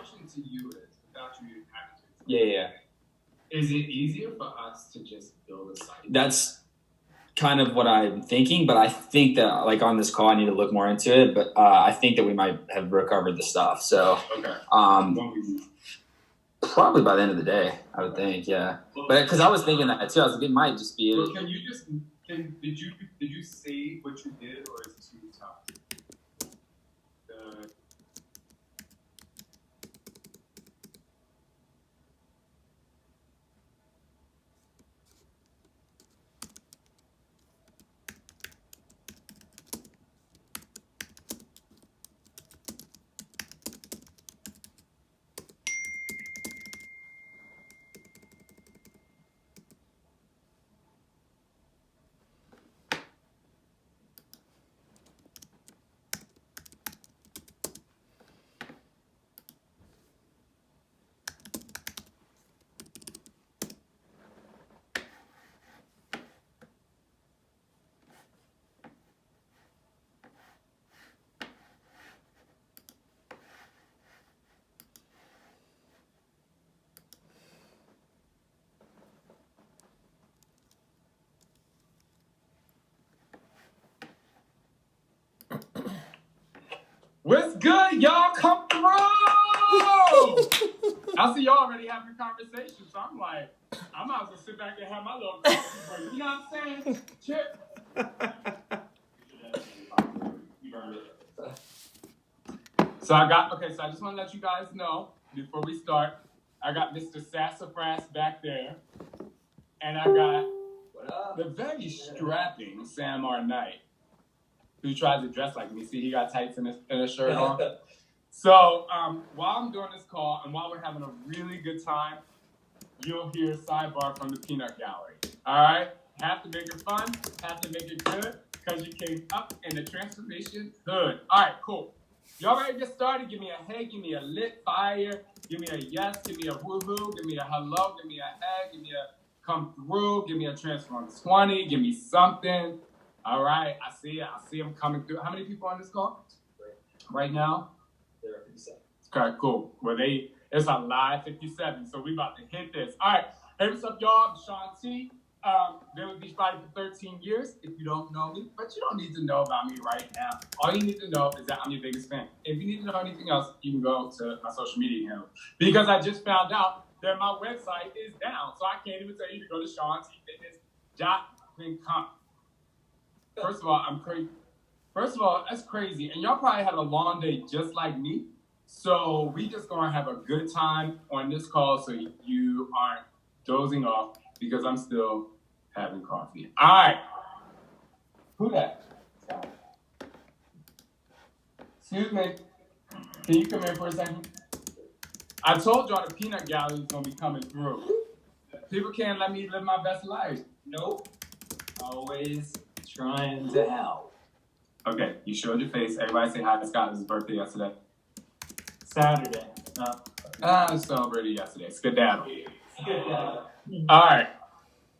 question to you is, without you having to Yeah. Is it easier for us to just build a site? That's kind of what I'm thinking, but I think that like on this call I need to look more into it. But I think that we might have recovered the stuff. So probably by the end of the day, I would think. Yeah, but because I was thinking that too, I was like, it might just be. Well, did you say what you did, or is it too tough? What's good, y'all? Come through! I see y'all already having a conversation, so I'm like, I might as well sit back and have my little coffee break. You know what I'm saying? Chip. So I just want to let you guys know, before we start, I got Mr. Sassafras back there, and I got the very strapping Sam R. Knight, who tries to dress like me. See, he got tights and a shirt on. So while I'm doing this call and while we're having a really good time, you'll hear a sidebar from the Peanut Gallery. All right? Have to make it fun, have to make it good, because you came up in the transformation hood. All right, cool. Y'all ready to get started? Give me a hey, give me a lit fire, give me a yes, give me a woohoo, give me a hello, give me a hey, give me a come through, give me a transform 20, give me something. All right, I see them coming through. How many people on this call? Right now? There are 57. Okay, cool. Well, it's a live 57, so we about to hit this. All right, hey, what's up, y'all? I'm Shaun T. Been with Beachbody for 13 years. If you don't know me, but you don't need to know about me right now. All you need to know is that I'm your biggest fan. If you need to know anything else, you can go to my social media handle. Because I just found out that my website is down, so I can't even tell you to go to ShaunTFitness.com. First of all, I'm crazy. First of all, that's crazy. And y'all probably had a long day just like me. So we just gonna have a good time on this call so you aren't dozing off because I'm still having coffee. All right. Who that? Excuse me. Can you come here for a second? I told y'all the Peanut Gallery is gonna be coming through. People can't let me live my best life. Nope. Always trying to help. Okay, you showed your face. Everybody say hi to Scott. It was his birthday yesterday. Saturday. I celebrated yesterday. Skedaddle. All right.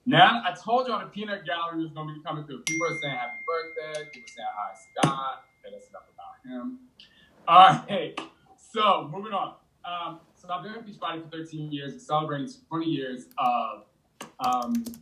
Now, I told y'all the Peanut Gallery was going to be coming through. People are saying happy birthday. People are saying hi, Scott. Okay, that's enough about him. All right. So, moving on. So, I've been at Beachbody for 13 years, celebrating 20 years of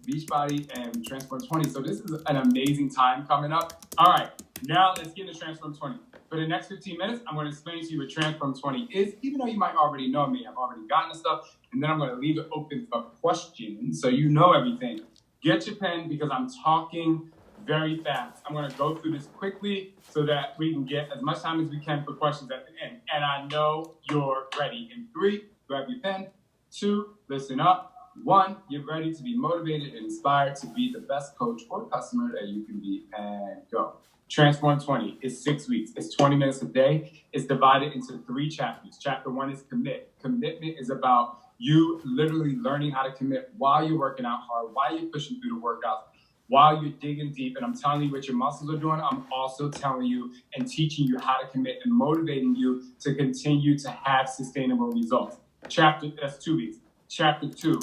Beachbody and Transform 20. So, this is an amazing time coming up. All right. Now, let's get into Transform 20. For the next 15 minutes, I'm going to explain to you what Transform 20 is, even though you might already know me. I've already gotten the stuff, and then I'm going to leave it open for questions so you know everything. Get your pen because I'm talking very fast. I'm going to go through this quickly so that we can get as much time as we can for questions at the end. And I know you're ready. In 3, grab your pen. 2, listen up. 1, get ready to be motivated and inspired to be the best coach or customer that you can be, and go. Transform 20 is 6 weeks. It's 20 minutes a day. It's divided into 3 chapters. Chapter 1 is commit. Commitment is about you literally learning how to commit while you're working out hard, while you're pushing through the workouts, while you're digging deep. And I'm telling you what your muscles are doing. I'm also telling you and teaching you how to commit and motivating you to continue to have sustainable results. That's 2 weeks. Chapter 2.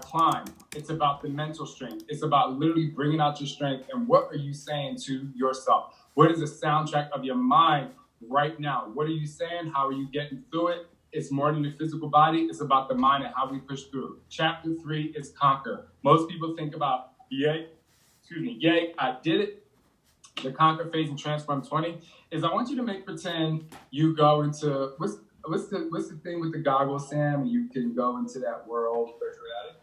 Climb. It's about the mental strength. It's about literally bringing out your strength and what are you saying to yourself? What is the soundtrack of your mind right now? What are you saying? How are you getting through it? It's more than the physical body. It's about the mind and how we push through. Chapter 3 is conquer. Most people think about, yay, I did it. The conquer phase in Transform 20 is I want you to make pretend you go into, what's the thing with the goggles, Sam? And you can go into that world.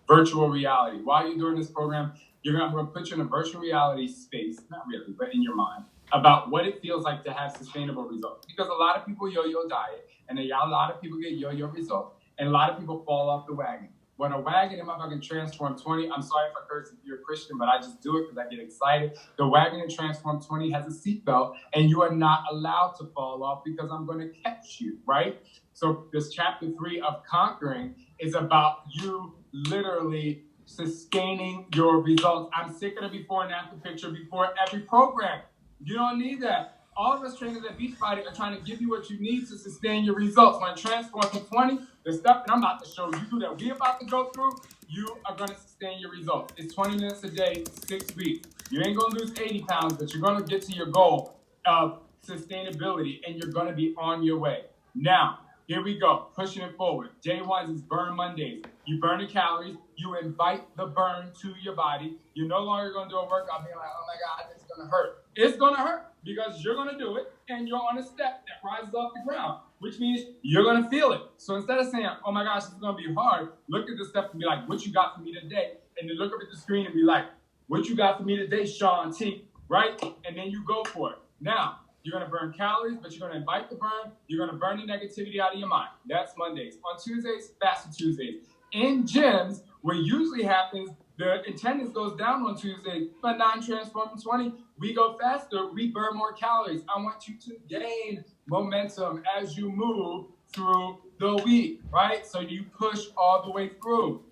Virtual reality. While you're doing this program, we're going to put you in a virtual reality space, not really, but in your mind, about what it feels like to have sustainable results. Because a lot of people yo-yo diet, and a lot of people get yo-yo results, and a lot of people fall off the wagon. When a wagon in my fucking Transform 20, I'm sorry if I curse if you're a Christian, but I just do it because I get excited. The wagon in Transform 20 has a seatbelt, and you are not allowed to fall off because I'm going to catch you, right? So this chapter 3 of conquering is about you literally sustaining your results. I'm sick of the before and after picture before every program. You don't need that. All of us trainers at Beachbody are trying to give you what you need to sustain your results. When Transform 20, the stuff that I'm about to show you that we're about to go through, you are going to sustain your results. It's 20 minutes a day, 6 weeks. You ain't going to lose 80 pounds, but you're going to get to your goal of sustainability, and you're going to be on your way. Now, here we go, pushing it forward. Day 1 is Burn Mondays. You burn the calories. You invite the burn to your body. You're no longer going to do a workout being like, oh my God, it's going to hurt. It's going to hurt because you're going to do it and you're on a step that rises off the ground, which means you're going to feel it. So instead of saying, oh my gosh, this is going to be hard, look at the step and be like, what you got for me today? And then look up at the screen and be like, what you got for me today, Shaun T, right? And then you go for it. Now, you're going to burn calories, but you're going to invite the burn. You're going to burn the negativity out of your mind. That's Mondays. On Tuesdays, Faster Tuesdays. In gyms, what usually happens, the attendance goes down on Tuesday, but non-Transform 20, we go faster, we burn more calories. I want you to gain momentum as you move through the week, right? So you push all the way through.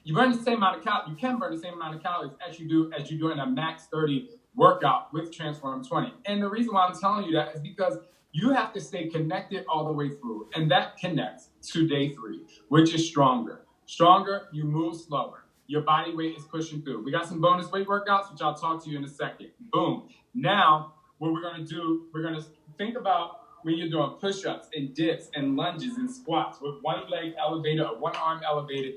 You burn the same amount of calories. You can burn the same amount of calories as you do in a max 30 workout with Transform 20. And the reason why I'm telling you that is because you have to stay connected all the way through. And that connects to day 3, which is stronger. Stronger, you move slower. Your body weight is pushing through. We got some bonus weight workouts, which I'll talk to you in a second. Boom. Now, what we're going to do, we're going to think about when you're doing push-ups and dips and lunges and squats with one leg elevated or one arm elevated.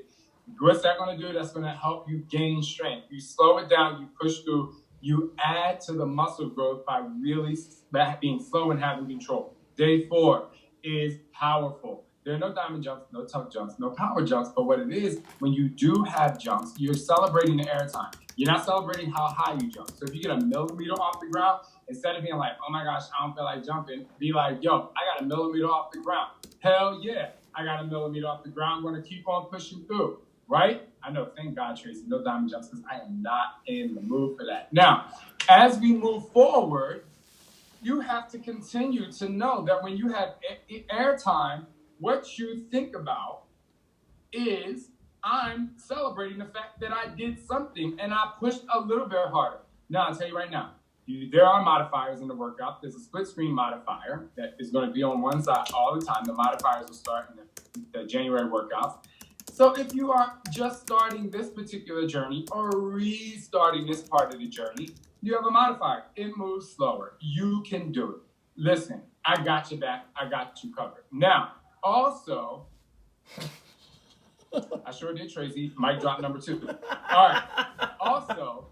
What's that going to do? That's going to help you gain strength. You slow it down, you push through, you add to the muscle growth by really being slow and having control. Day 4 is powerful. There are no diamond jumps, no tuck jumps, no power jumps, but what it is, when you do have jumps, you're celebrating the air time. You're not celebrating how high you jump. So if you get a millimeter off the ground, instead of being like, oh my gosh, I don't feel like jumping, be like, yo, I got a millimeter off the ground. Hell yeah, I got a millimeter off the ground. I'm going to keep on pushing through. Right? I know, thank God, Tracy, no diamond jumps, because I am not in the mood for that. Now, as we move forward, you have to continue to know that when you have airtime, what you think about is, I'm celebrating the fact that I did something and I pushed a little bit harder. Now, I'll tell you right now, there are modifiers in the workout. There's a split screen modifier that is going to be on one side all the time. The modifiers will start in the January workouts. So if you are just starting this particular journey or restarting this part of the journey, you have a modifier. It moves slower. You can do it. Listen, I got you back. I got you covered. Now, also, I sure did, Tracy. Mic drop number 2. All right. Also,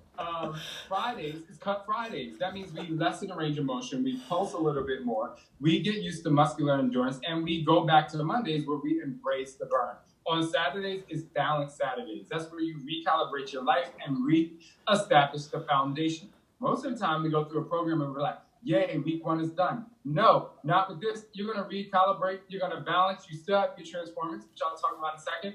Fridays is Cut Fridays. That means we lessen the range of motion. We pulse a little bit more. We get used to muscular endurance, and we go back to the Mondays where we embrace the burn. On Saturdays is Balance Saturdays. That's where you recalibrate your life and reestablish the foundation. Most of the time, we go through a program and we're like, yay, week 1 is done. No, not with this. You're going to recalibrate. You're going to balance. You still have your transformance, which I'll talk about in a second.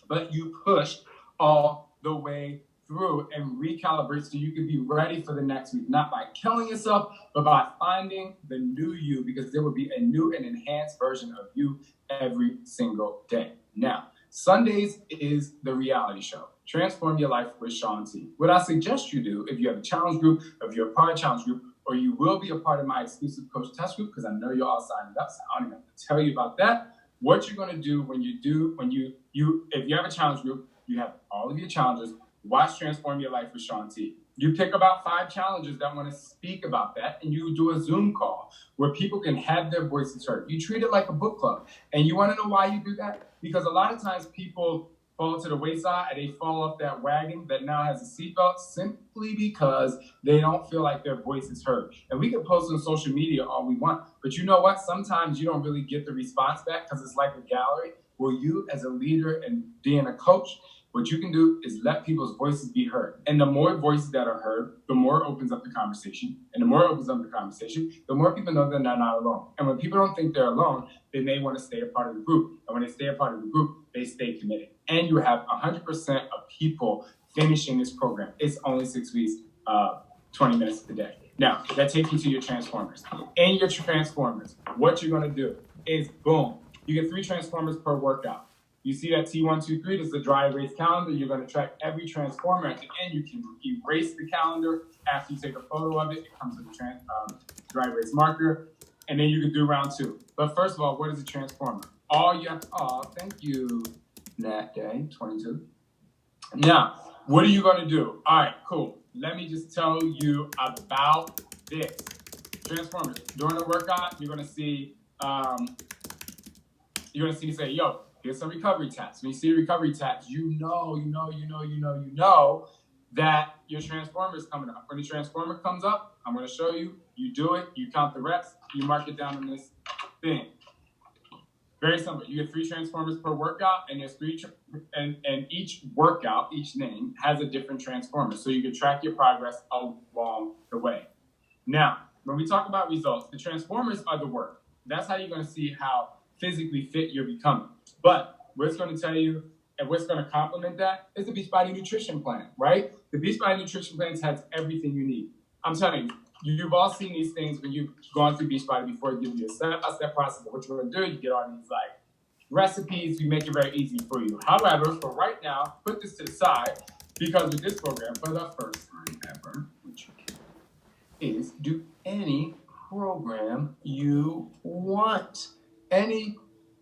But you push all the way through and recalibrate so you can be ready for the next week. Not by killing yourself, but by finding the new you, because there will be a new and enhanced version of you every single day. Now, Sundays is the reality show. Transform your life with Shaun T. What I suggest you do, if you have a challenge group, if you're a part of a challenge group, or you will be a part of my exclusive coach test group, because I know you're all signed up, so I don't even have to tell you about that. What you're going to do if you have a challenge group, you have all of your challenges, watch Transform Your Life with Shaun T. You pick about 5 challengers that want to speak about that, and you do a Zoom call where people can have their voices heard. You treat it like a book club. And you want to know why you do that? Because a lot of times people fall to the wayside and they fall off that wagon that now has a seatbelt simply because they don't feel like their voice is heard. And we can post on social media all we want, but you know what? Sometimes you don't really get the response back because it's like a gallery. Well, you as a leader and being a coach, what you can do is let people's voices be heard. And the more voices that are heard, the more it opens up the conversation. And the more it opens up the conversation, the more people know that they're not alone. And when people don't think they're alone, they may want to stay a part of the group. And when they stay a part of the group, they stay committed. And you have 100% of people finishing this program. It's only 6 weeks, 20 minutes a day. Now, that takes you to your transformers. In your transformers, what you're going to do is, boom, you get 3 transformers per workout. You see that T1, 2, 3, this is the dry erase calendar. You're going to track every transformer. At the end, you can erase the calendar. After you take a photo of it, it comes with a dry erase marker. And then you can do round 2. But first of all, what is a transformer? All you have to, thank you, Nat Day, 22. Now, what are you going to do? All right, cool. Let me just tell you about this. Transformers. During the workout, you're going to see, say, yo, here's some recovery tabs. When you see recovery tabs, you know that your transformer is coming up. When the transformer comes up, I'm going to show you. You do it. You count the reps. You mark it down on this thing. Very simple. You get 3 transformers per workout, and there's 3, and each workout, each name has a different transformer, so you can track your progress along the way. Now, when we talk about results, the transformers are the work. That's how you're going to see how physically fit you're becoming. But what's going to tell you and what's going to complement that is the Beachbody Nutrition Plan, right? The Beachbody Nutrition Plan has everything you need. I'm telling you, you've all seen these things when you've gone through Beachbody before. It gives you a step-by-step process of what you're going to do. You get all these like recipes. We make it very easy for you. However, for right now, put this to the side because with this program, for the first time ever, which is do any program you want. Any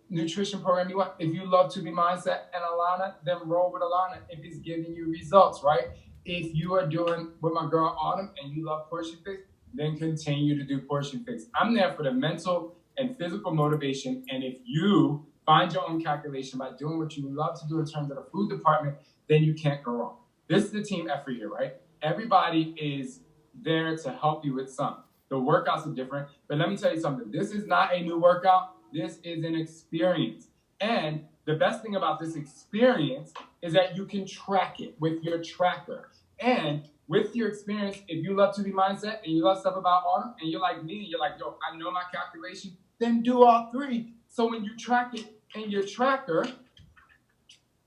nutrition program you want. If you love To Be Mindset and Alana, then roll with Alana if it's giving you results, right? If you are doing with my girl Autumn and you love Portion Fix, then continue to do Portion Fix. I'm there for the mental and physical motivation, and if you find your own calculation by doing what you love to do in terms of the food department, then you can't go wrong. This is the team effort here, right? Everybody is there to help you with something. The workouts are different, but let me tell you something. This is not a new workout. This is an experience. And the best thing about this experience is that you can track it with your tracker. And with your experience, if you love To Be Mindset and you love stuff about Autumn and you're like me and you're like, yo, I know my calculation, then do all 3. So when you track it in your tracker,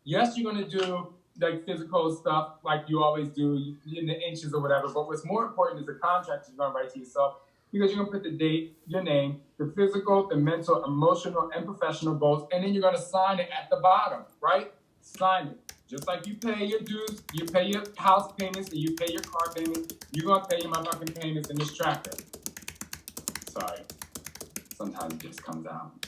yes, you're going to do like physical stuff like you always do in the inches or whatever. But what's more important is the contract you're going to write to yourself, because you're going to put the date, your name, the physical, the mental, emotional, and professional goals, and then you're going to sign it at the bottom, right? Sign it. Just like you pay your dues, you pay your house payments, and you pay your car payments, you're going to pay your motherfucking payments in this tracker. Sorry. Sometimes it just comes out.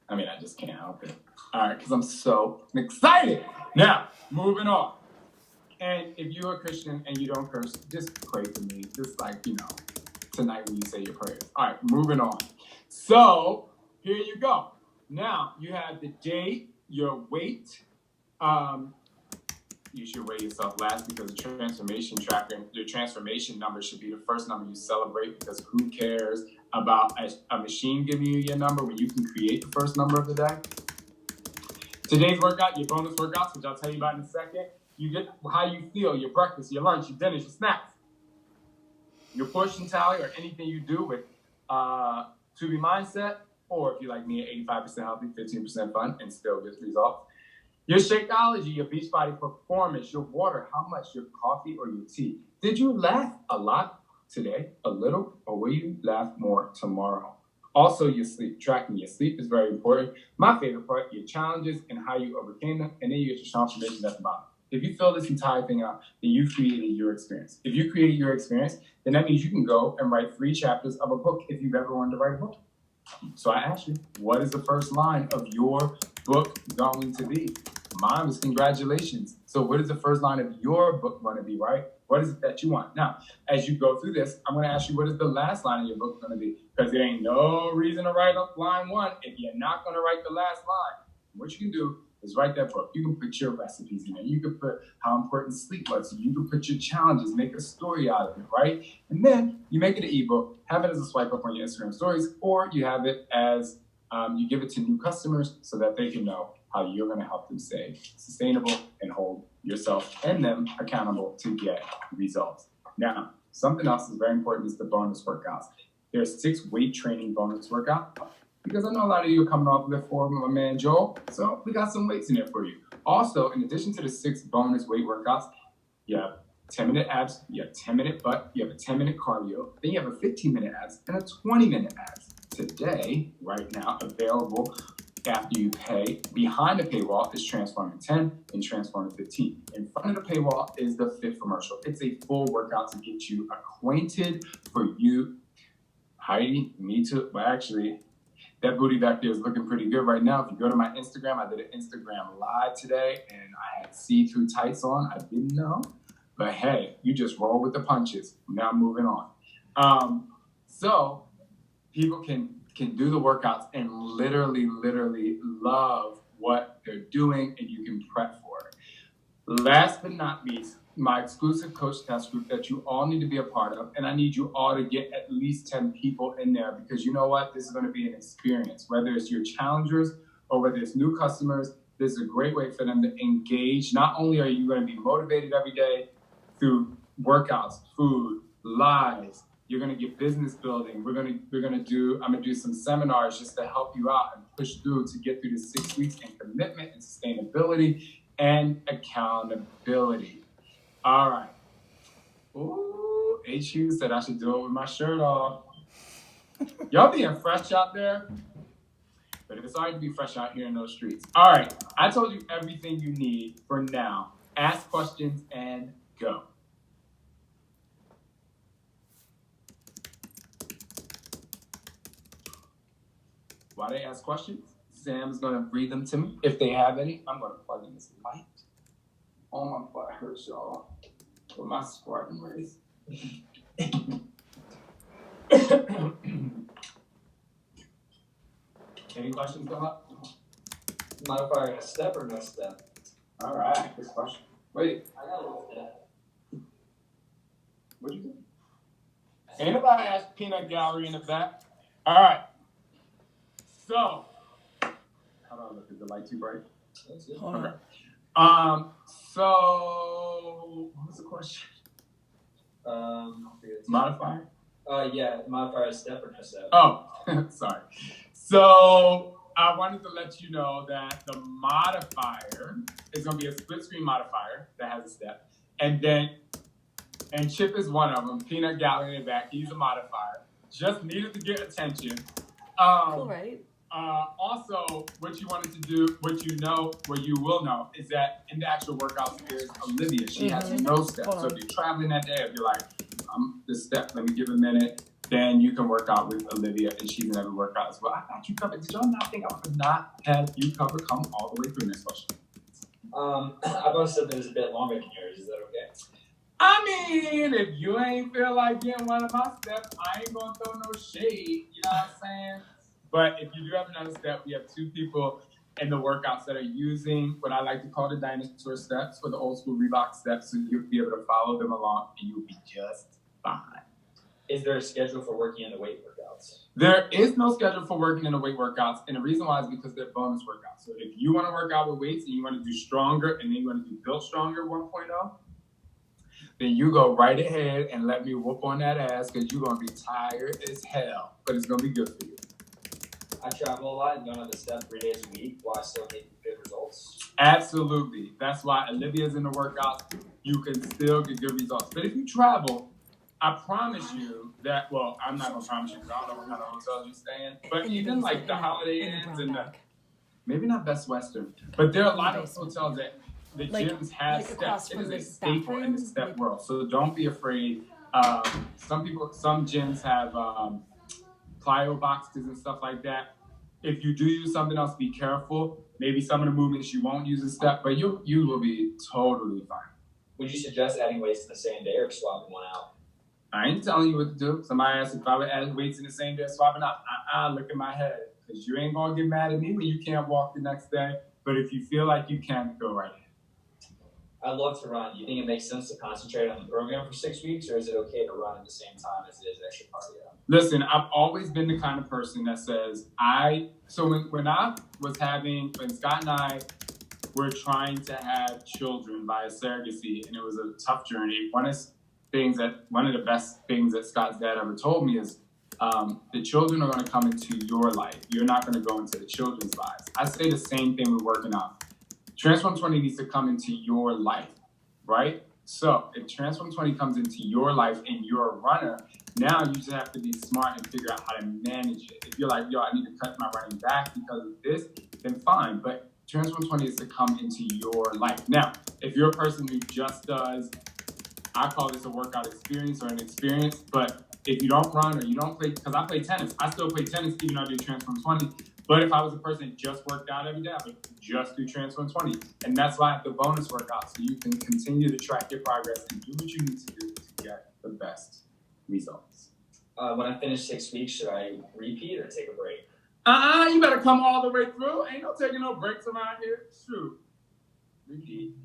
I mean, I just can't help it. All right, because I'm so excited. Now, moving on. And if you're a Christian and you don't curse, just pray for me. Just like, tonight when you say your prayers. All right, moving on. So here you go. Now you have the date, your weight. You should weigh yourself last because the transformation tracker, your transformation number should be the first number you celebrate, because who cares about a machine giving you your number when you can create the first number of the day? Today's workout, your bonus workouts, which I'll tell you about in a second. You get how you feel, your breakfast, your lunch, your dinner, your snacks. Your portion tally or anything you do with To Be Mindset, or if you're like me, 85% healthy, 15% fun, and still gets results. Your Shakeology, your Beachbody Performance, your water, how much, your coffee or your tea. Did you laugh a lot today, a little, or will you laugh more tomorrow? Also, your sleep. Tracking your sleep is very important. My favorite part, your challenges and how you overcame them, and then you get your transformation at the bottom. If you fill this entire thing out, then you created your experience. If you created your experience, then that means you can go and write 3 chapters of a book if you've ever wanted to write a book. So I ask you, what is the first line of your book going to be? Mine was congratulations. So what is the first line of your book going to be, right? What is it that you want? Now, as you go through this, I'm going to ask you, what is the last line of your book going to be? Because there ain't no reason to write up line 1 if you're not going to write the last line. What you can do is write that book. You can put your recipes in there. You can put how important sleep was. You can put your challenges, make a story out of it, right? And then you make it an ebook, have it as a swipe up on your Instagram stories, or you have it as you give it to new customers so that they can know how you're going to help them stay sustainable and hold yourself and them accountable to get results. Now, something else is very important is the bonus workouts. There's 6 weight training bonus workouts because I know a lot of you are coming off of the form of my man Joel, so we got some weights in there for you. Also, in addition to the 6 bonus weight workouts, you have 10-minute abs, you have 10-minute butt, you have a 10-minute cardio, then you have a 15-minute abs and a 20-minute abs. Today, right now, available after you pay. Behind the paywall is Transforming 10 and Transforming 15. In front of the paywall is the 5th commercial. It's a full workout to get you acquainted for you. Heidi, me too. Well, actually, that booty back there is looking pretty good right now. If you go to my Instagram, I did an Instagram live today and I had see-through tights on. I didn't know. But hey, you just roll with the punches. Now moving on. So people can do the workouts and literally love what they're doing, and you can prep for it. Last but not least, my exclusive coach test group that you all need to be a part of, and I need you all to get at least 10 people in there because you know what? This is going to be an experience. Whether it's your challengers or whether it's new customers, this is a great way for them to engage. Not only are you going to be motivated every day through workouts, food, lives, you're going to get business building. I'm going to do some seminars just to help you out and push through to get through the 6 weeks in commitment and sustainability and accountability. All right. Ooh, HU said I should do it with my shirt off. Y'all being fresh out there, but it's hard to be fresh out here in those streets. All right. I told you everything you need for now. Ask questions and go. While they ask questions, Sam's going to read them to me. If they have any, I'm going to plug in this light. Oh, my butt hurts, y'all. With my Spartan race. Any questions come up? Modifier a step or no step? All right, good question. Wait, I got a little step. what'd you do? Anybody ask Peanut Gallery in the back? All right. So, how do I look? Is the light too bright? That's good. Okay. So what was the question? Modifier? Yeah, modifier a step or no step. Oh, sorry. So I wanted to let you know that the modifier is going to be a split screen modifier that has a step. And Chip is one of them. Peanut Gallery in the back. He's a modifier. Just needed to get attention. Cool, right? Also, what you wanted to do, what you will know, is that in the actual workouts is Olivia. She has no steps. So if you're traveling that day, if you're like, I'm this step, let me give a minute, then you can work out with Olivia, and she's in every workout as well. I got you covered. Did y'all not think I would not have you covered? Come all the way through. Next question. I've always said that it's a bit longer than yours. Is that okay? I mean, if you ain't feel like getting one of my steps, I ain't gonna throw no shade. You know what I'm saying? But if you do have another step, we have 2 people in the workouts that are using what I like to call the dinosaur steps or the old school Reebok steps, so you'll be able to follow them along and you'll be just fine. Is there a schedule for working in the weight workouts? There is no schedule for working in the weight workouts, and the reason why is because they're bonus workouts. So if you want to work out with weights and you want to do stronger and then you want to do Built Stronger 1.0, then you go right ahead and let me whoop on that ass because you're going to be tired as hell, but it's going to be good for you. I travel a lot and don't have to step 3 days a week while I still get good results. Absolutely. That's why Olivia's in the workouts. You can still get good results. But if you travel, I promise you that, well, I'm not going to promise you because I don't know what kind of hotels you're staying. But even like the Holiday Inns and maybe not Best Western, but there are a lot of hotels that the gyms have steps. It is a staple in the step world. So don't be afraid. Some gyms have plyo boxes and stuff like that. If you do use something else, be careful. Maybe some of the movements you won't use a step, but you will be totally fine. Would you suggest adding weights in the same day or swapping one out? I ain't telling you what to do. Somebody asked if I would add weights in the same day, swapping out. Look at my head. Because you ain't going to get mad at me when you can't walk the next day. But if you feel like you can, go right ahead. I love to run. Do you think it makes sense to concentrate on the program for 6 weeks, or is it okay to run at the same time as it is extra cardio? Listen, I've always been the kind of person that says when Scott and I were trying to have children via surrogacy, and it was a tough journey. One of the best things that Scott's dad ever told me is the children are going to come into your life. You're not going to go into the children's lives. I say the same thing with working out. Transform 20 needs to come into your life, right? So if Transform 20 comes into your life and you're a runner, now you just have to be smart and figure out how to manage it. If you're like, I need to cut my running back because of this, then fine. But Transform 20 is to come into your life. Now, if you're a person who just does, I call this a workout experience or an experience, but if you don't run or you don't play, because I play tennis, I still play tennis even though I do Transform 20. But if I was a person that just worked out every day, I would just do Transform 20. And that's why I have the bonus workout, so you can continue to track your progress and do what you need to do to get the best results. When I finish 6 weeks, should I repeat or take a break? You better come all the way through. Ain't no taking no breaks around here. Shoot. Repeat.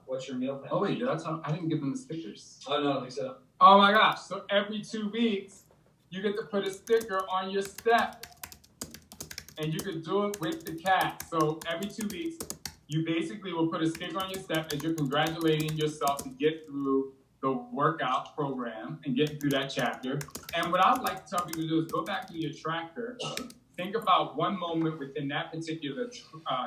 What's your meal plan? Oh, wait, I didn't give them the stickers. Oh, no, I don't think so. Oh, my gosh. So every 2 weeks, you get to put a sticker on your step. And you could do it with the cat. So every 2 weeks, you basically will put a sticker on your step as you're congratulating yourself to get through the workout program and getting through that chapter. And what I would like to tell people to do is go back to your tracker, think about one moment within that particular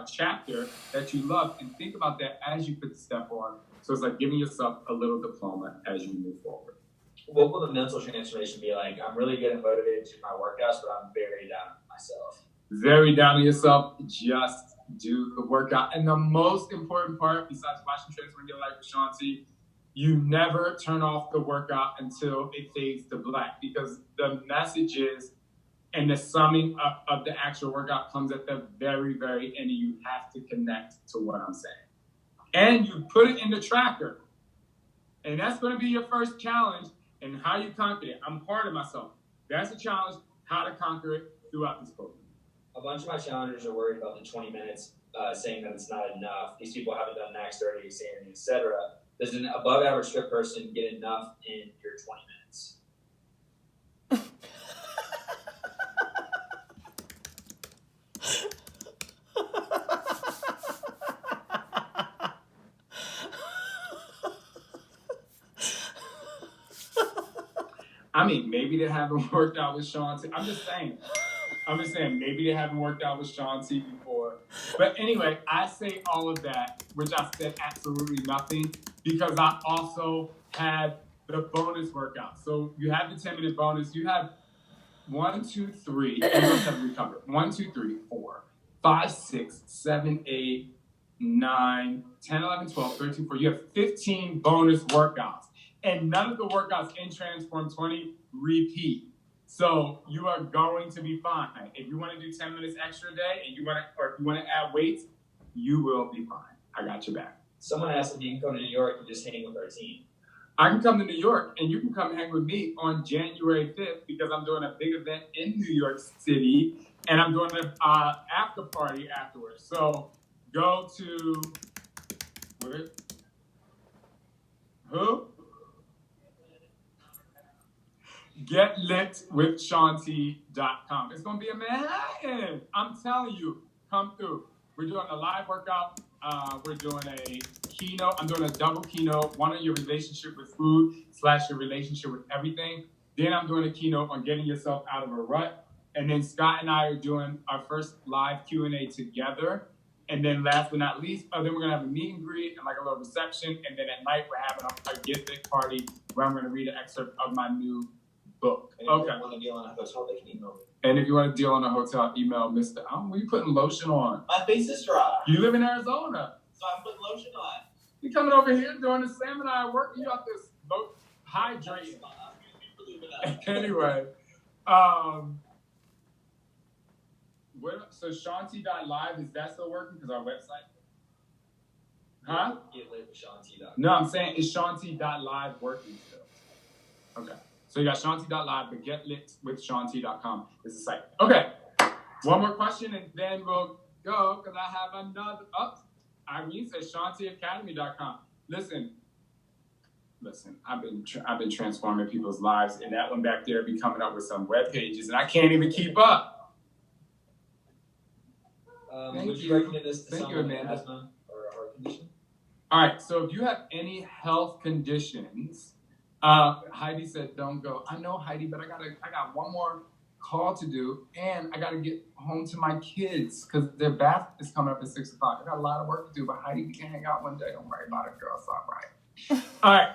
chapter that you love, and think about that as you put the step on. So it's like giving yourself a little diploma as you move forward. What will the mental transformation be like? I'm really good and motivated to do my workouts, but I'm very down on myself. Very down on yourself. Just do the workout. And the most important part, besides watching Transform Your Life with Shaun T, you never turn off the workout until it fades to black, because the messages and the summing up of the actual workout comes at the very, very end, and you have to connect to what I'm saying. And you put it in the tracker. And that's going to be your first challenge, and how you conquer it. I'm hard on myself. That's a challenge, how to conquer it throughout this program. A bunch of my challengers are worried about the 20 minutes, saying that it's not enough. These people haven't done max 30, standing, etc. Does an above average strip person get enough in your 20 minutes? I mean, maybe they haven't worked out with Shaun T. I'm just saying, maybe they haven't worked out with Shaun T before. But anyway, I say all of that, which I said absolutely nothing, because I also had the bonus workout. So you have the 10-minute bonus. You have 1, 2, 3. Let's have recovered. 1, 2, 3, 4, 5, 6, 7, 8, 9, 10, 11, 12, 13, 14. You have 15 bonus workouts. And none of the workouts in Transform 20 repeat. So you are going to be fine. If you want to do 10 minutes extra a day, and if you want to add weights, you will be fine. I got your back. Someone asked if you can come to New York and just hang with our team. I can come to New York, and you can come hang with me on January 5th, because I'm doing a big event in New York City, and I'm doing an after party afterwards. So go to GetLitWithShaunT.com. It's going to be a Manhattan. I'm telling you, come through. We're doing a live workout. We're doing a keynote. I'm doing a double keynote. One on your relationship with food / your relationship with everything. Then I'm doing a keynote on getting yourself out of a rut. And then Scott and I are doing our first live Q&A together. And then last but not least, then we're going to have a meet and greet and like a little reception. And then at night, we're having a gift party where I'm going to read an excerpt of my new book. And if you want to deal on a hotel, they can email me. And if you want to deal on a hotel, email Mr. What are you putting lotion on? My face is dry. You live in Arizona. So I'm putting lotion on. You coming over here during the seminar work? You got this hydrating. So ShaunT.live, is that still working? Because our website? Huh? Get lit with ShaunT. No, I'm saying, is ShaunT.live working still? Okay. So you got ShaunT.live, but GetLitWithShaunT.com is the site. Okay. One more question, and then we'll go, because I have another. Oh, Irene says ShaunTAcademy.com. Listen, I've been transforming people's lives, and that one back there be coming up with some web pages, and I can't even keep up. Would you recommend this to someone with asthma or a heart condition? All right, so if you have any health conditions, Heidi said don't go. I know, Heidi, but I got one more call to do, and I got to get home to my kids because their bath is coming up at 6 o'clock. I got a lot of work to do, but Heidi, we can hang out one day. Don't worry about it, girl. It's all right. All right.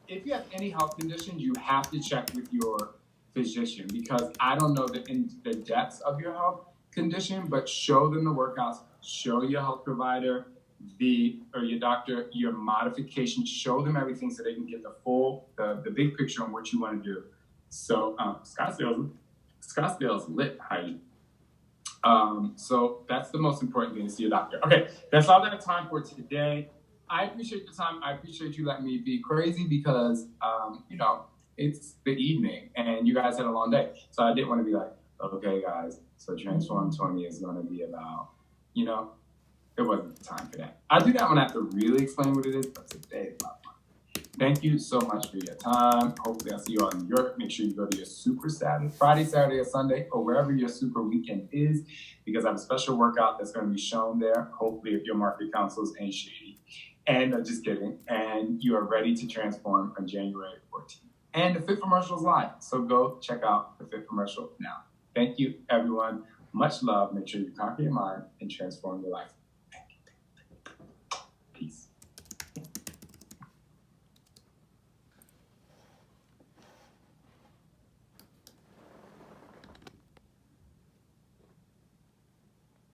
If you have any health conditions, you have to check with your physician because I don't know the depths of your health condition, but show them the workouts, show your health provider or your doctor your modification, show them everything so they can get the big picture on what you want to do. So Scottsdale's lit, Heidi. So that's the most important thing, to see a doctor. Okay, that's all that I have time for today. I appreciate your time. I appreciate you letting me be crazy because, it's the evening and you guys had a long day. So I didn't want to be like, okay, guys, so Transform 20 is going to be about, it wasn't the time for that. I do that when I have to really explain what it is, but today is about fun. Thank you so much for your time. Hopefully I'll see you all in New York. Make sure you go to your Super Friday, Saturday, or Sunday, or wherever your Super weekend is, because I have a special workout that's going to be shown there. Hopefully if your market counsels ain't shady. And just kidding. And you are ready to transform on January 14th. And the fifth commercial is live. So go check out the fifth commercial now. Thank you, everyone. Much love. Make sure you conquer your mind and transform your life. Thank you. Peace.